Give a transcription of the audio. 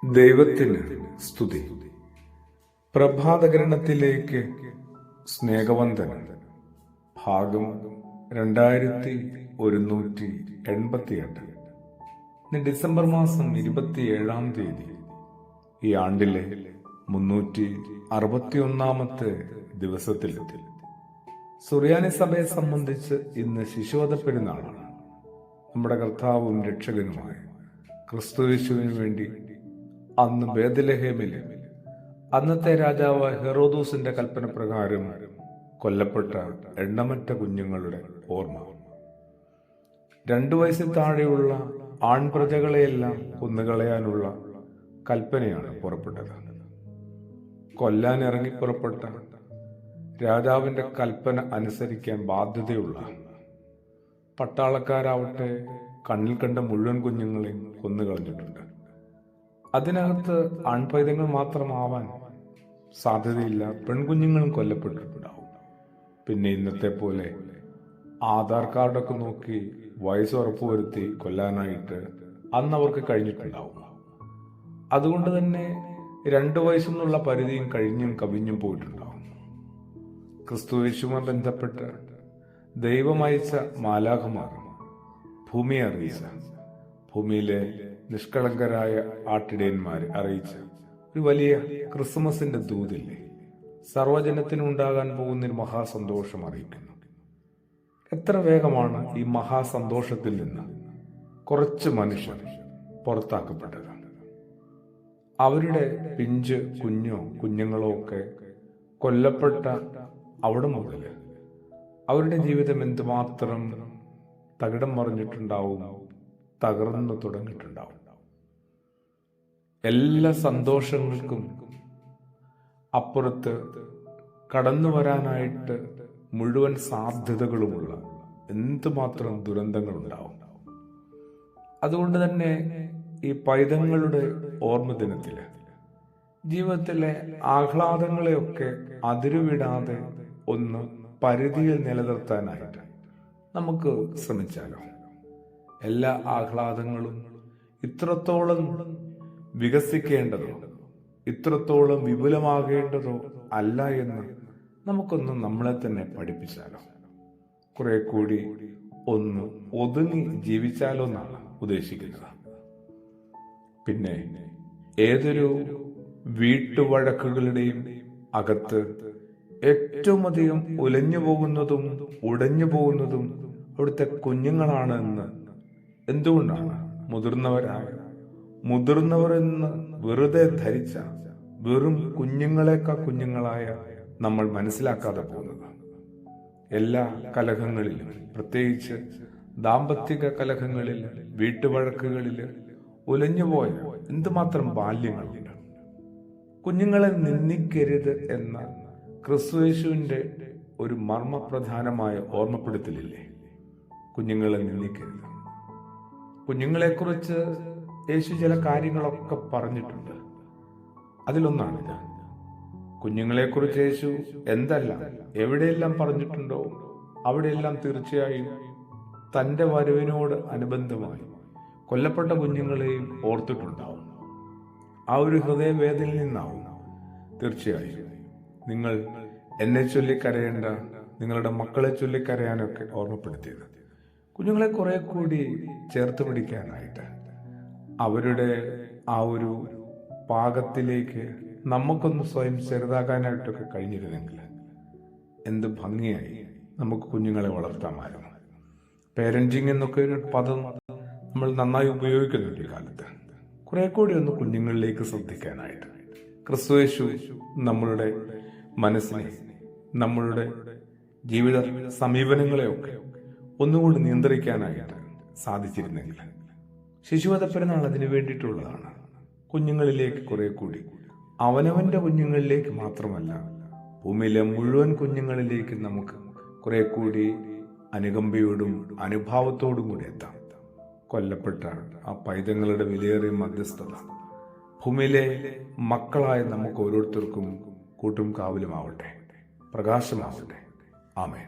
ദൈവത്തിന് സ്തുതി. പ്രഭാതകിരണത്തിലേക്ക് സ്നേഹവന്ദനം. ഭാഗം 2188. ഇന്ന് ഡിസംബർ മാസം 27-ാം തീയതി. ഈ ആണ്ടിലെ 361-ാമത്തെ ദിവസത്തിലെത്തി. സുറിയാനി സഭയെ സംബന്ധിച്ച് ഇന്ന് ശിശുവധ പെരുന്നാളാണ്. നമ്മുടെ കർത്താവും രക്ഷകനുമായ ക്രിസ്തുയേശുവിനു വേണ്ടി അന്ന് ബേത്ലഹേമിൽ അന്നത്തെ രാജാവ് ഹെറോദോസിന്റെ കൽപ്പന പ്രകാരം കൊല്ലപ്പെട്ട എണ്ണമറ്റ കുഞ്ഞുങ്ങളുടെ ഓർമ്മ. 2 വയസ്സിൽ താഴെയുള്ള ആൺപ്രജകളെയെല്ലാം കൊന്നുകളയാനുള്ള കൽപ്പനയാണ് പുറപ്പെട്ടത്. കൊല്ലാൻ ഇറങ്ങി പുറപ്പെട്ട രാജാവിന്റെ കൽപ്പന അനുസരിക്കാൻ ബാധ്യതയുള്ള പട്ടാളക്കാരാവട്ടെ കണ്ണിൽ കണ്ട മുഴുവൻ കുഞ്ഞുങ്ങളെയും കൊന്നുകളഞ്ഞിട്ടുണ്ട്. അതിനകത്ത് ആൺപൈതങ്ങൾ മാത്രമാവാൻ സാധ്യതയില്ല, പെൺകുഞ്ഞുങ്ങളും കൊല്ലപ്പെട്ടിട്ടുണ്ടാവും. പിന്നെ ഇന്നത്തെ പോലെ ആധാർ കാർഡൊക്കെ നോക്കി വയസ്സ് ഉറപ്പുവരുത്തി കൊല്ലാനായിട്ട് അന്ന് അവർക്ക് കഴിഞ്ഞിട്ടുണ്ടാവും. അതുകൊണ്ട് തന്നെ 2 വയസ്സെന്നുള്ള പരിധിയും കഴിഞ്ഞും കവിഞ്ഞും പോയിട്ടുണ്ടാവും. ക്രിസ്തുയേശുവുമായി ബന്ധപ്പെട്ട് ദൈവമയച്ച മാലാഖമാർ ഭൂമിയെ അറിയിച്ച, ഭൂമിയിലെ നിഷ്കളങ്കരായ ആട്ടിടയന്മാരെ അറിയിച്ച ഒരു വലിയ ക്രിസ്മസിന്റെ ദൂതില്ലേ, സർവ്വജനത്തിനും ഉണ്ടാകാൻ പോകുന്നൊരു മഹാസന്തോഷം അറിയിക്കുന്നു. എത്ര വേഗമാണ് ഈ മഹാസന്തോഷത്തിൽ നിന്ന് കുറച്ച് മനുഷ്യർ പുറത്താക്കപ്പെട്ടത്. അവരുടെ പിഞ്ച് കുഞ്ഞുങ്ങളോ ഒക്കെ കൊല്ലപ്പെട്ട അവിടെ മുതൽ അവരുടെ ജീവിതം എന്തുമാത്രം തകിടം മറിഞ്ഞിട്ടുണ്ടാവും, തകർന്നു തുടങ്ങിയിട്ടുണ്ടാവും. എല്ലാ സന്തോഷങ്ങൾക്കും അപ്പുറത്ത് കടന്നു വരാനായിട്ട് മുഴുവൻ സാധ്യതകളുമുള്ള എന്തുമാത്രം ദുരന്തങ്ങളുണ്ടാവും. അതുകൊണ്ട് തന്നെ ഈ പൈതങ്ങളുടെ ഓർമ്മ ദിനത്തില് ജീവിതത്തിലെ ആഹ്ലാദങ്ങളെയൊക്കെ അതിരുവിടാതെ ഒന്ന് പരിധിയിൽ നിലനിർത്താനായിട്ട് നമുക്ക് ശ്രമിച്ചാലോ. എല്ലാ ആഹ്ലാദങ്ങളും ഇത്രത്തോളം വികസിക്കേണ്ടതോ ഇത്രത്തോളം വിപുലമാകേണ്ടതോ അല്ല എന്ന് നമുക്കൊന്ന് നമ്മളെ തന്നെ പഠിപ്പിച്ചാലോ. കുറെ കൂടി ഒന്ന് ഒതുങ്ങി ജീവിച്ചാലോ എന്നാണ് ഉദ്ദേശിക്കുന്നത്. പിന്നെ ഏതൊരു വീട്ടുവഴക്കുകളുടെയും അകത്ത് ഏറ്റവും അധികം ഉലഞ്ഞു പോകുന്നതും ഉടഞ്ഞു പോകുന്നതും അവിടുത്തെ കുഞ്ഞുങ്ങളാണ് എന്ന് എന്തുകൊണ്ടാണ് മുതിർന്നവർ എന്ന് വെറുതെ ധരിച്ച വെറും കുഞ്ഞുങ്ങളായ നമ്മൾ മനസ്സിലാക്കാതെ പോകുന്നത്? എല്ലാ കലഹങ്ങളിലും, പ്രത്യേകിച്ച് ദാമ്പത്തിക കലഹങ്ങളിൽ, വീട്ടുവഴക്കുകളിൽ ഉലഞ്ഞുപോയ എന്തുമാത്രം ബാല്യങ്ങളുണ്ട്. കുഞ്ഞുങ്ങളെ നിന്ദിക്കരുത് എന്ന ക്രിസ്തുയേശുവിന്റെ ഒരു മർമ്മപ്രധാനമായ ഓർമ്മപ്പെടുത്തലില്ലേ? കുഞ്ഞുങ്ങളെ നിന്ദിക്കരുത്. കുഞ്ഞുങ്ങളെക്കുറിച്ച് യേശു ചില കാര്യങ്ങളൊക്കെ പറഞ്ഞിട്ടുണ്ട്. അതിലൊന്നാണിത്. കുഞ്ഞുങ്ങളെക്കുറിച്ച് യേശു എന്തെല്ലാം എവിടെയെല്ലാം പറഞ്ഞിട്ടുണ്ടോ അവിടെയെല്ലാം തീർച്ചയായും തൻ്റെ വരവിനോട് അനുബന്ധമായി കൊല്ലപ്പെട്ട കുഞ്ഞുങ്ങളെയും ഓർത്തിട്ടുണ്ടാവും. ആ ഒരു ഹൃദയവേദനയിൽ നിന്നാവും തീർച്ചയായും നിങ്ങൾ എന്നെ ചൊല്ലിക്കരയേണ്ട, നിങ്ങളുടെ മക്കളെ ചൊല്ലിക്കരയാനൊക്കെ ഓർമ്മപ്പെടുത്തിയത്. കുഞ്ഞുങ്ങളെ കുറെ കൂടി ചേർത്ത് പിടിക്കാനായിട്ട്, അവരുടെ ആ ഒരു പാകത്തിലേക്ക് നമുക്കൊന്ന് സ്വയം ചെറുതാകാനായിട്ടൊക്കെ കഴിഞ്ഞിരുന്നെങ്കിൽ എന്ത് ഭംഗിയായി നമുക്ക് കുഞ്ഞുങ്ങളെ വളർത്താമായിരുന്നു. പേരന്റിങ് എന്നൊക്കെ ഒരു പദം നമ്മൾ നന്നായി ഉപയോഗിക്കുന്നുണ്ട് ഈ കാലത്ത്. കുറെ കൂടി ഒന്ന് കുഞ്ഞുങ്ങളിലേക്ക് ശ്രദ്ധിക്കാനായിട്ട് ക്രിസ്തുയേശു നമ്മളുടെ മനസ്സിനെ, നമ്മളുടെ ജീവിത സമീപനങ്ങളെയൊക്കെ ഒന്നുകൂടി നിയന്ത്രിക്കാനായിട്ട് സാധിച്ചിരുന്നെങ്കിൽ. ശിശുവധ പെരുന്നാൾ അതിനു വേണ്ടിയിട്ടുള്ളതാണ്. കുഞ്ഞുങ്ങളിലേക്ക് കുറെ കൂടി, അവനവന്റെ കുഞ്ഞുങ്ങളിലേക്ക് മാത്രമല്ല, ഭൂമിയിലെ മുഴുവൻ കുഞ്ഞുങ്ങളിലേക്ക് നമുക്ക് കുറെ കൂടി അനുകമ്പയോടും അനുഭാവത്തോടും കൂടി എത്താം. കൊല്ലപ്പെട്ട ആ പൈതങ്ങളുടെ വിലയേറിയ മധ്യസ്ഥത ഭൂമിയിലെ മക്കളായ നമുക്ക് ഓരോരുത്തർക്കും കൂട്ടും കാവലുമാവട്ടെ, പ്രകാശമാവട്ടെ. ആമേൻ.